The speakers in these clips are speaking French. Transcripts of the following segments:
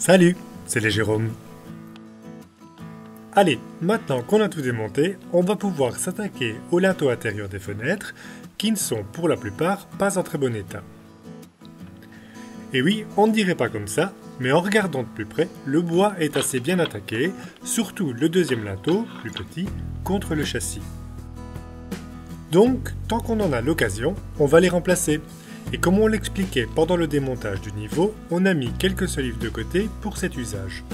Salut, c'est les Jérôme. Allez, maintenant qu'on a tout démonté, on va pouvoir s'attaquer aux linteaux intérieurs des fenêtres, qui ne sont pour la plupart pas en très bon état. Et oui, on ne dirait pas comme ça, mais en regardant de plus près, le bois est assez bien attaqué, surtout le deuxième linteau, plus petit, contre le châssis. Donc, tant qu'on en a l'occasion, on va les remplacer. Et comme on l'expliquait pendant le démontage du niveau, on a mis quelques solives de côté pour cet usage.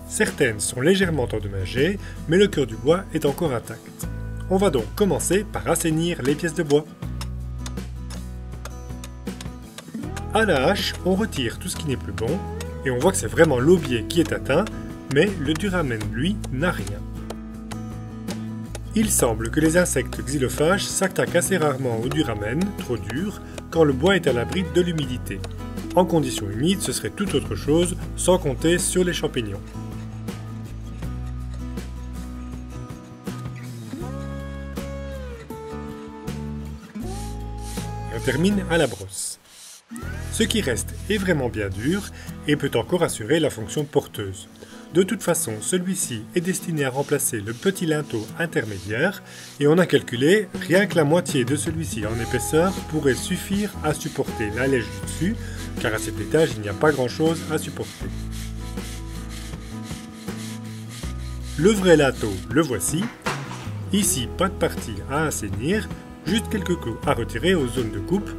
Certaines sont légèrement endommagées, mais le cœur du bois est encore intact. On va donc commencer par assainir les pièces de bois. À la hache, on retire tout ce qui n'est plus bon, et on voit que c'est vraiment l'aubier qui est atteint, mais le duramen, lui, n'a rien. Il semble que les insectes xylophages s'attaquent assez rarement au duramen, trop dur, quand le bois est à l'abri de l'humidité. En conditions humides, ce serait tout autre chose, sans compter sur les champignons. Et on termine à la brosse. Ce qui reste est vraiment bien dur et peut encore assurer la fonction porteuse. De toute façon, celui-ci est destiné à remplacer le petit linteau intermédiaire et on a calculé rien que la moitié de celui-ci en épaisseur pourrait suffire à supporter la lèche du dessus, car à cet étage il n'y a pas grand-chose à supporter. Le vrai linteau, le voici. Ici, pas de partie à assainir, juste quelques clous à retirer aux zones de coupe.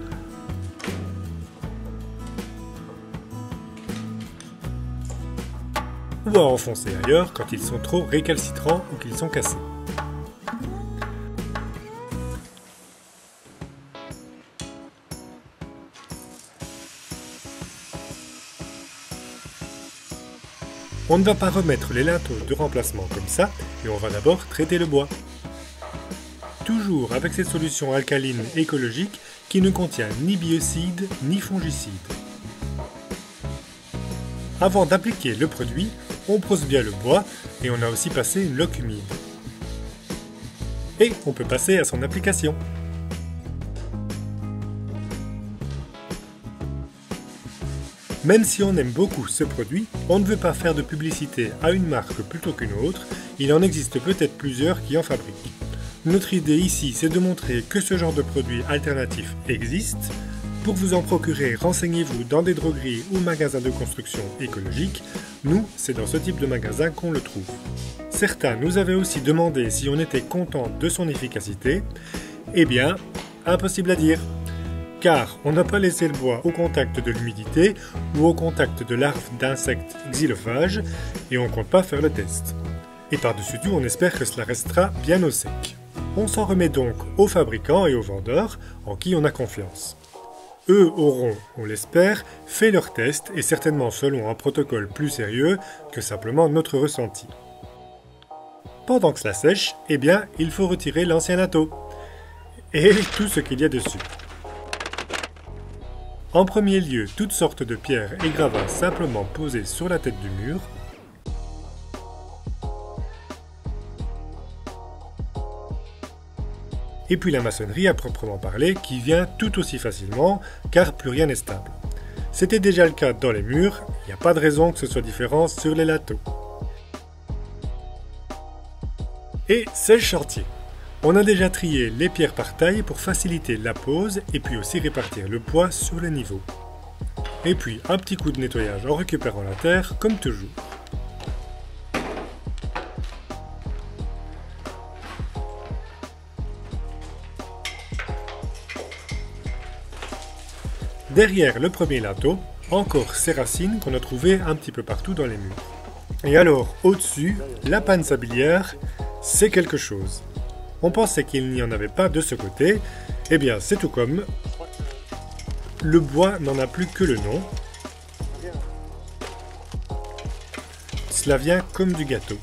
Ou à enfoncer ailleurs quand ils sont trop récalcitrants ou qu'ils sont cassés. On ne va pas remettre les linteaux de remplacement comme ça, et on va d'abord traiter le bois. Toujours avec cette solution alcaline écologique qui ne contient ni biocides ni fongicides. Avant d'appliquer le produit, on brosse bien le bois et on a aussi passé une loque humide. Et on peut passer à son application. Même si on aime beaucoup ce produit, on ne veut pas faire de publicité à une marque plutôt qu'une autre, il en existe peut-être plusieurs qui en fabriquent. Notre idée ici, c'est de montrer que ce genre de produit alternatif existe. Pour vous en procurer, renseignez-vous dans des drogueries ou magasins de construction écologiques. Nous, c'est dans ce type de magasin qu'on le trouve. Certains nous avaient aussi demandé si on était content de son efficacité. Eh bien, impossible à dire. Car on n'a pas laissé le bois au contact de l'humidité ou au contact de larves d'insectes xylophages et on compte pas faire le test. Et par-dessus tout, on espère que cela restera bien au sec. On s'en remet donc aux fabricants et aux vendeurs en qui on a confiance. Eux auront, on l'espère, fait leurs tests et certainement selon un protocole plus sérieux que simplement notre ressenti. Pendant que cela sèche, eh bien, il faut retirer l'ancien linteau et tout ce qu'il y a dessus. En premier lieu, toutes sortes de pierres et gravats simplement posés sur la tête du mur. Et puis la maçonnerie à proprement parler qui vient tout aussi facilement car plus rien n'est stable. C'était déjà le cas dans les murs, il n'y a pas de raison que ce soit différent sur les linteaux. Et c'est le chantier. On a déjà trié les pierres par taille pour faciliter la pose et puis aussi répartir le poids sur le niveau. Et puis un petit coup de nettoyage en récupérant la terre comme toujours. Derrière le premier linteau, encore ces racines qu'on a trouvées un petit peu partout dans les murs. Et alors, au-dessus, la panne sablière, c'est quelque chose. On pensait qu'il n'y en avait pas de ce côté, eh bien c'est tout comme. Le bois n'en a plus que le nom. Cela vient comme du gâteau.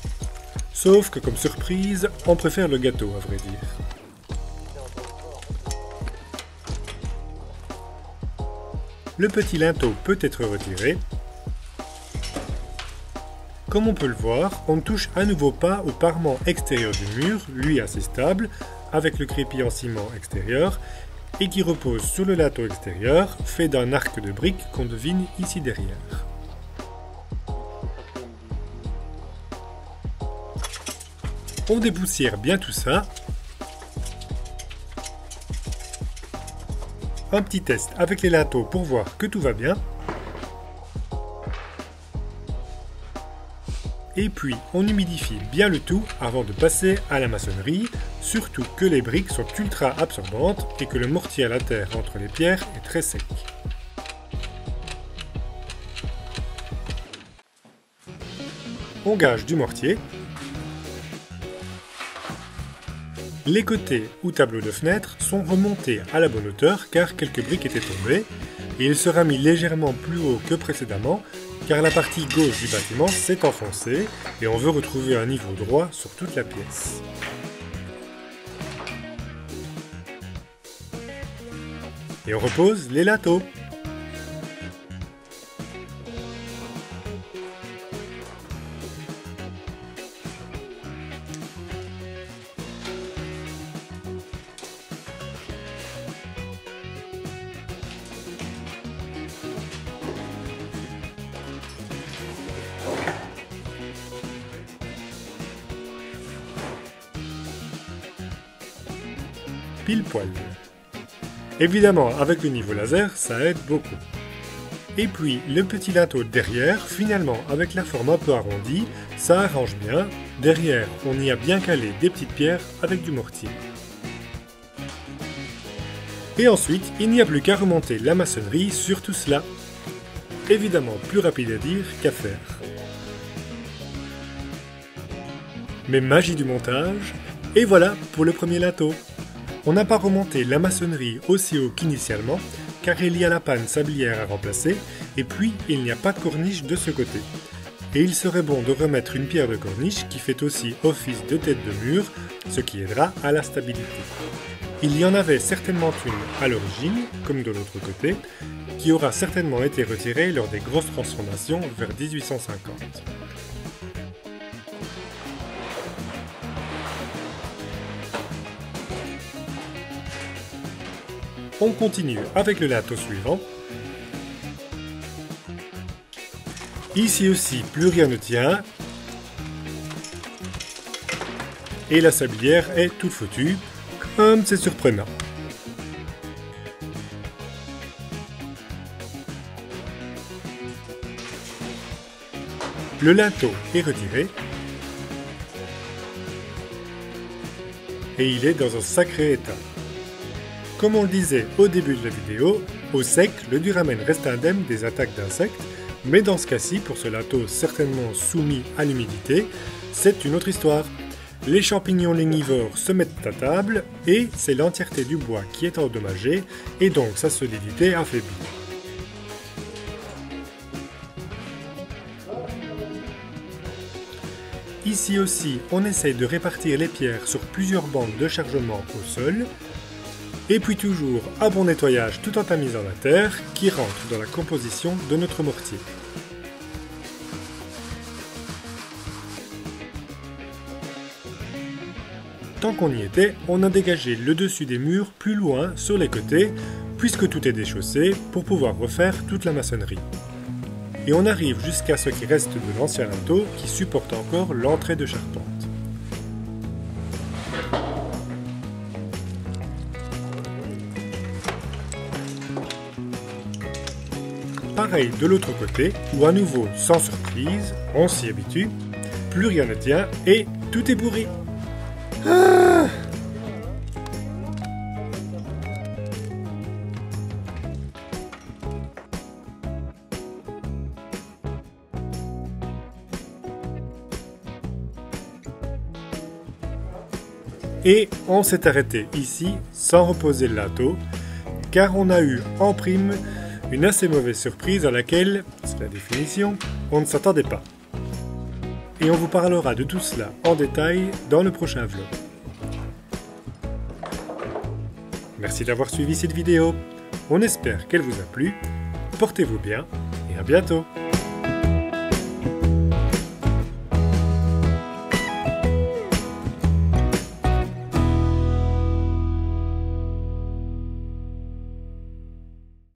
Sauf que comme surprise, on préfère le gâteau à vrai dire. Le petit linteau peut être retiré. Comme on peut le voir, on ne touche à nouveau pas au parement extérieur du mur, lui assez stable, avec le crépi en ciment extérieur, et qui repose sur le lateau extérieur, fait d'un arc de briques qu'on devine ici derrière. On dépoussière bien tout ça. Un petit test avec les lateaux pour voir que tout va bien. Et puis on humidifie bien le tout avant de passer à la maçonnerie, surtout que les briques sont ultra absorbantes et que le mortier à la terre entre les pierres est très sec. On gage du mortier. Les côtés ou tableaux de fenêtre sont remontés à la bonne hauteur car quelques briques étaient tombées et il sera mis légèrement plus haut que précédemment car la partie gauche du bâtiment s'est enfoncée et on veut retrouver un niveau droit sur toute la pièce. Et on repose les lateaux. Pile poil. Évidemment, avec le niveau laser, ça aide beaucoup. Et puis, le petit lateau derrière, finalement, avec la forme un peu arrondie, ça arrange bien. Derrière, on y a bien calé des petites pierres avec du mortier. Et ensuite, il n'y a plus qu'à remonter la maçonnerie sur tout cela. Évidemment, plus rapide à dire qu'à faire. Mais magie du montage, et voilà pour le premier lateau. On n'a pas remonté la maçonnerie aussi haut qu'initialement, car il y a la panne sablière à remplacer, et puis il n'y a pas de corniche de ce côté. Et il serait bon de remettre une pierre de corniche qui fait aussi office de tête de mur, ce qui aidera à la stabilité. Il y en avait certainement une à l'origine, comme de l'autre côté, qui aura certainement été retirée lors des grosses transformations vers 1850. On continue avec le lateau suivant. Ici aussi, plus rien ne tient. Et la sablière est toute foutue, comme c'est surprenant. Le lateau est retiré. Et il est dans un sacré état. Comme on le disait au début de la vidéo, au sec, le duramen reste indemne des attaques d'insectes, mais dans ce cas-ci, pour ce lateau certainement soumis à l'humidité, c'est une autre histoire. Les champignons lénivores se mettent à table, et c'est l'entièreté du bois qui est endommagée, et donc sa solidité affaiblie. Ici aussi, on essaye de répartir les pierres sur plusieurs bandes de chargement au sol, et puis toujours un bon nettoyage tout en tamisant la terre qui rentre dans la composition de notre mortier. Tant qu'on y était, on a dégagé le dessus des murs plus loin sur les côtés, puisque tout est déchaussé pour pouvoir refaire toute la maçonnerie. Et on arrive jusqu'à ce qui reste de l'ancien lateau qui supporte encore l'entrée de charpente. Pareil de l'autre côté, où à nouveau, sans surprise, on s'y habitue, plus rien ne tient et tout est pourri. Ah! Et on s'est arrêté ici sans reposer le lateau, car on a eu en prime une assez mauvaise surprise à laquelle, c'est la définition, on ne s'attendait pas. Et on vous parlera de tout cela en détail dans le prochain vlog. Merci d'avoir suivi cette vidéo, on espère qu'elle vous a plu, portez-vous bien et à bientôt.